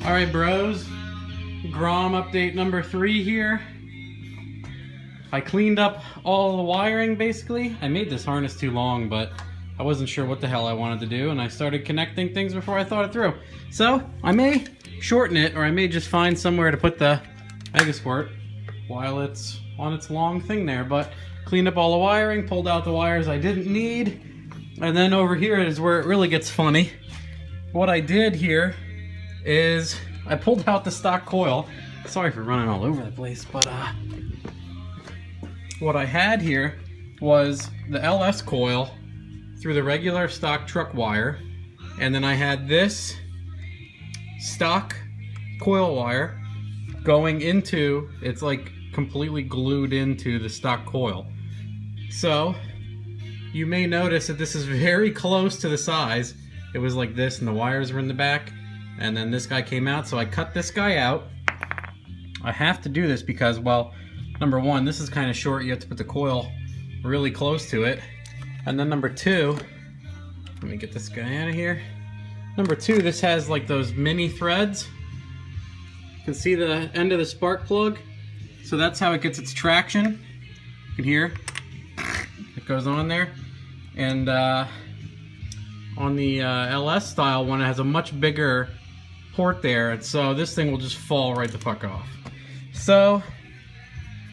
Alright bros, grom update number 3 here. I cleaned up all the wiring basically. I made this harness too long, but I wasn't sure what the hell I wanted to do, and I started connecting things before I thought it through. So I may shorten it, or I may just find somewhere to put the Megasquirt while it's on its long thing there. But cleaned up all the wiring, pulled out the wires I didn't need, and then over here is where it really gets funny. What I did here is I pulled out the stock coil. Sorry for running all over the place, but what I had here was the LS coil through the regular stock truck wire, and then I had this stock coil wire going into, it's like completely glued into the stock coil. So you may notice that this is very close to the size. It was like this and the wires were in the back, and then this guy came out, so I cut this guy out. I have to do this because, well, number one, this is kind of short. You have to put the coil really close to it. And then number two, let me get this guy out of here. Number two, this has like those mini threads. You can see the end of the spark plug. So that's how it gets its traction. You can hear it goes on there. And on the LS style one, it has a much bigger port there, and so this thing will just fall right the fuck off. So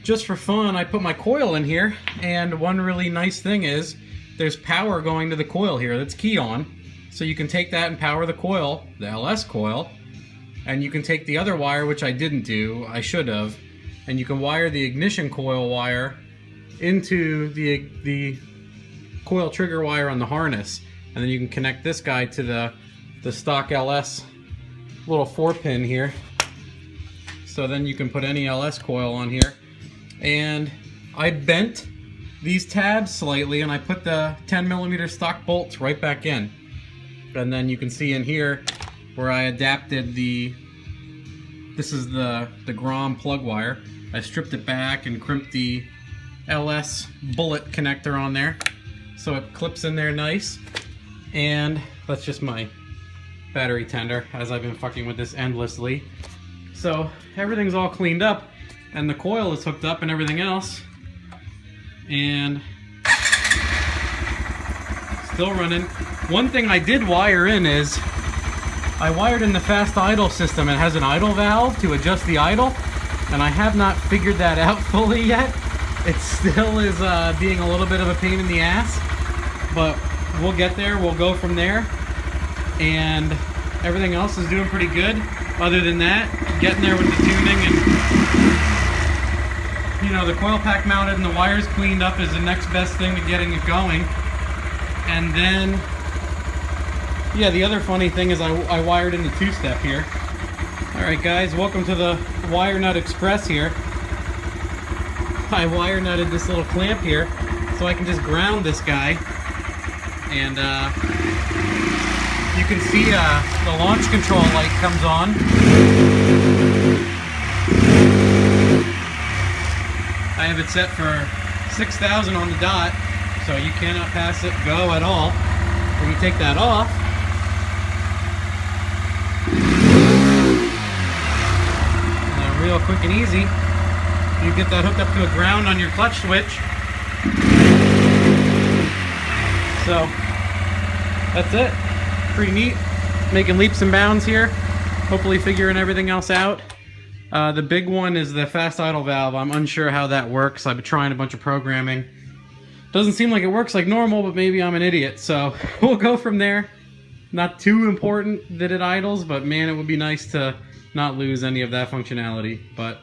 just for fun, I put my coil in here, and one really nice thing is there's power going to the coil here that's key on, so you can take that and power the coil, the LS coil, and you can take the other wire, which I didn't do, I should have, and you can wire the ignition coil wire into the coil trigger wire on the harness, and then you can connect this guy to the stock LS little 4-pin here. So then you can put any LS coil on here. And I bent these tabs slightly, and I put the 10mm stock bolts right back in. And then you can see in here where I adapted this is the grom plug wire. I stripped it back and crimped the LS bullet connector on there, so it clips in there nice. And that's just my battery tender, as I've been fucking with this endlessly. So everything's all cleaned up, and the coil is hooked up and everything else, and still running. One thing I did wire in is I wired in the fast idle system. It has an idle valve to adjust the idle, and I have not figured that out fully yet. It still is being a little bit of a pain in the ass, but we'll get there. We'll go from there, and everything else is doing pretty good. Other than that, getting there with the tuning, and you know, the coil pack mounted and the wires cleaned up is the next best thing to getting it going. And then, yeah, the other funny thing is I wired in the 2-step here. Alright guys, welcome to the Wire Nut Express here. I wire nutted this little clamp here so I can just ground this guy. And you can see the launch control light comes on. I have it set for 6,000 on the dot, so you cannot pass it go at all. When you take that off, real quick and easy, you get that hooked up to a ground on your clutch switch. So that's it. Pretty neat. Making leaps and bounds here. Hopefully figuring everything else out. The big one is the fast idle valve. I'm unsure how that works. I've been trying a bunch of programming. Doesn't seem like it works like normal, but maybe I'm an idiot. So we'll go from there. Not too important that it idles, but man, it would be nice to not lose any of that functionality. But